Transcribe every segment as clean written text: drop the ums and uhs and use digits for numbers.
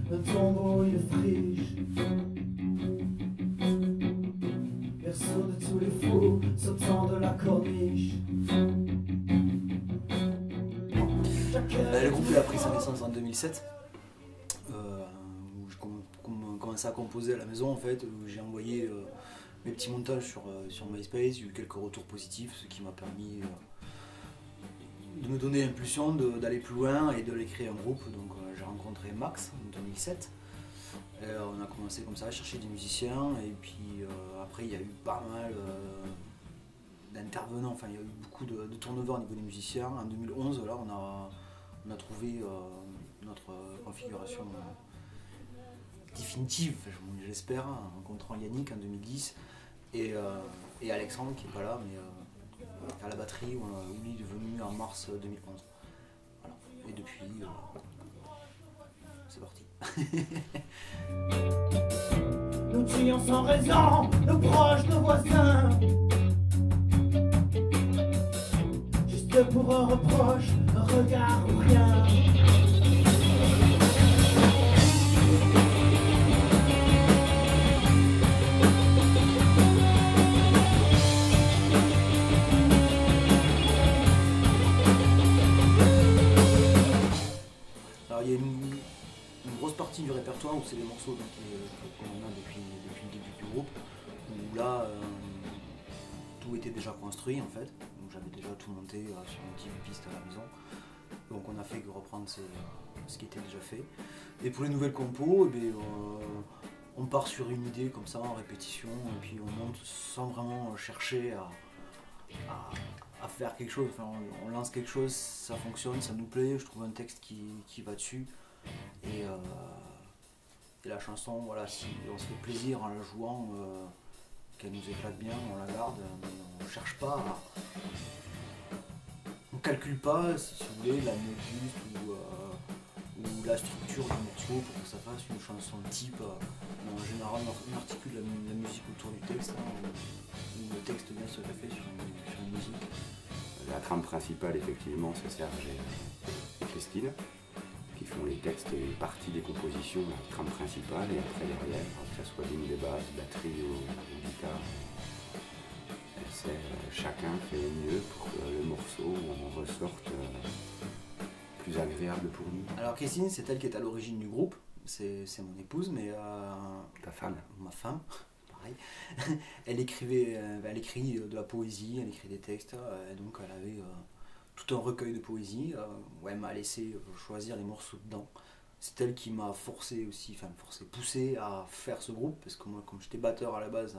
le tombeau il friche. Berceau de tous les fous, sautant de la corniche. Le groupe a pris sa naissance en 2007, où j'ai commencé à composer à la maison en fait, où j'ai envoyé mes petits montages sur MySpace, j'ai eu quelques retours positifs, ce qui m'a permis de me donner l'impulsion d'aller plus loin et de créer un groupe. Donc j'ai rencontré Max en 2007, et, on a commencé comme ça à chercher des musiciens, et puis après il y a eu pas mal d'intervenants, enfin il y a eu beaucoup de turnover au niveau des musiciens. En 2011 là on a trouvé notre configuration définitive, j'espère, en rencontrant Yannick en 2010 et Alexandre qui n'est pas là, mais à la batterie, où il est venu en mars 2011. Voilà. Et depuis, c'est parti. Nous tuons sans raison, nos proches, nos voisins. Juste pour un reproche, un regard ou rien. Alors il y a une grosse partie du répertoire où c'est des morceaux qu'on a depuis le début du groupe, où là tout était déjà construit en fait, donc j'avais déjà tout monté sur une petite piste à la maison, donc on a fait que reprendre ce qui était déjà fait. Et pour les nouvelles compos, on part sur une idée comme ça en répétition, et puis on monte sans vraiment chercher à faire quelque chose. Enfin, on lance quelque chose, ça fonctionne, ça nous plaît, je trouve un texte qui va dessus, et la chanson, voilà, si on se fait plaisir en la jouant, qu'elle nous éclate bien, on la garde, mais on ne cherche pas on calcule pas, si vous voulez, la note juste ou la structure du morceau pour que ça fasse une chanson type. En général, on articule la musique autour du texte, où le texte vient se greffer sur une musique. La trame principale, effectivement, c'est Serge et Christine qui font les textes et partie des compositions, la trame principale, et après derrière, que ce soit ligne de basse, batterie ou guitare, chacun fait le mieux pour que le morceau en ressorte plus agréable pour nous. Alors Christine, c'est elle qui est à l'origine du groupe, c'est mon épouse, mais ta femme, ma femme, pareil. Elle écrit de la poésie, elle écrit des textes, donc elle avait tout un recueil de poésie, où elle m'a laissé choisir les morceaux dedans. C'est elle qui m'a poussé à faire ce groupe, parce que moi, comme j'étais batteur à la base,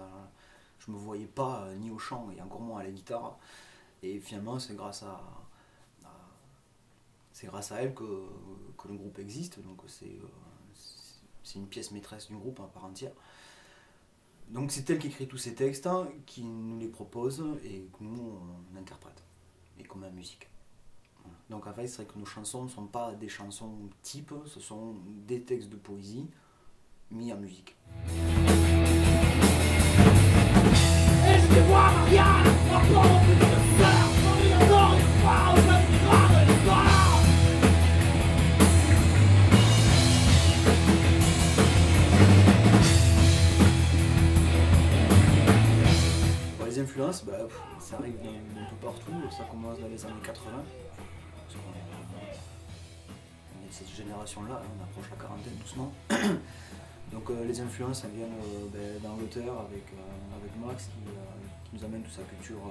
je me voyais pas ni au chant et encore moins à la guitare. Et finalement, c'est grâce à elle que le groupe existe. Donc c'est une pièce maîtresse du groupe à part entière. Donc c'est elle qui écrit tous ces textes, qui nous les propose et que nous on interprète et qu'on met en musique. Voilà. Donc en fait, c'est vrai que nos chansons ne sont pas des chansons type, ce sont des textes de poésie mis en musique. Et je vais voir Marianne, ma pauvre petite sœur, sans lui encore une fois aux œuvres graves de l'histoire. Bon, les influences, ça arrive d'un peu partout, ça commence dans les années 80. Parce on est de cette génération-là, on approche la quarantaine doucement. Donc les influences elles viennent d'Angleterre avec Max qui nous amène toute sa culture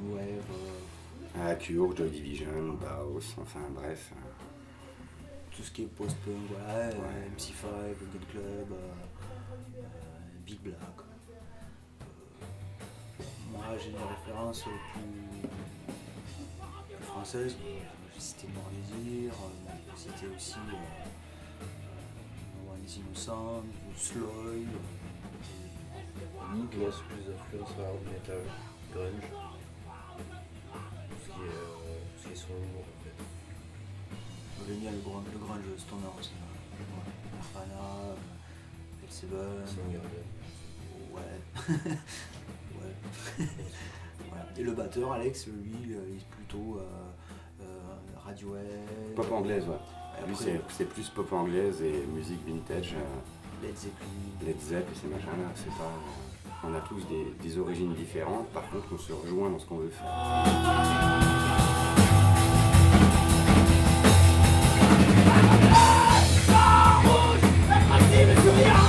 new wave. Cure, Joy Division, Baus, enfin bref. Tout ce qui est post-punk, voilà, MC5, Gun Club, Big Black. Moi j'ai des références plus françaises, j'ai cité Mort Désir, j'ai cité aussi Les Innocents, Sloy. Moi c'est plus d'influence hard metal, grunge, tout ce qui est son humour en fait. J'aime bien le grunge stoner aussi. Nirvana, L7. Soundgarden. Ouais. Ouais. Voilà. Et le batteur Alex, lui, il est plutôt Radiohead. Pop anglaise, ouais. Lui, Après, c'est plus pop anglaise et musique vintage, Led Zeppelin. Led Zepp et ces machins-là. C'est pas, on a tous des origines différentes, par contre, on se rejoint dans ce qu'on veut faire. Rouge, invincible sur rien.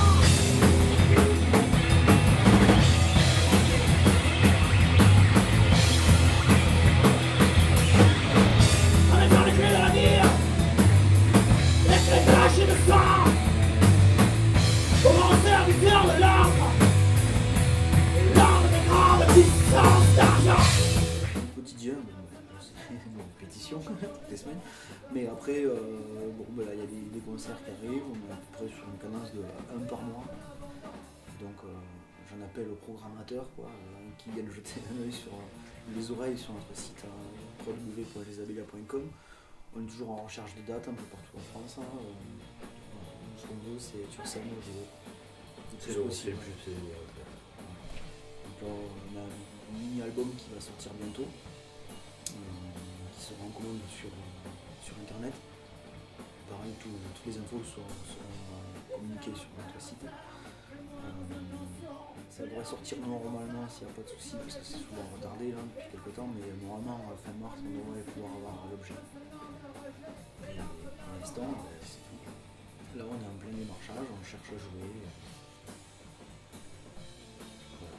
On est dans les clés de l'avenir. Les clés cachées de sang. Comment serviteur de l'arbre. L'arbre de grande puissance d'argent. Quotidien, c'est une répétition toutes les semaines. Mais après, bon, ben là, il y a des concerts qui arrivent, on est à peu près sur une cadence de 1 par mois. Donc j'en appelle au programmateur quoi, qui viennent jeter un œil sur les oreilles sur notre site www.lesabélias.com. On est toujours en recherche de dates un peu partout en France. Hein. Ce qu'on veut, c'est sur scène jouer. C'est le possible. plus. Donc là, on a un mini-album qui va sortir bientôt, qui sera en commande sur internet. Pareil, toutes les infos seront communiquées sur notre site. Ça devrait sortir normalement s'il n'y a pas de soucis, parce que c'est souvent retardé là, depuis quelques temps, mais normalement fin mars on devrait pouvoir avoir l'objet. Et pour l'instant, c'est tout. Là on est en plein démarchage, on cherche à jouer. Voilà.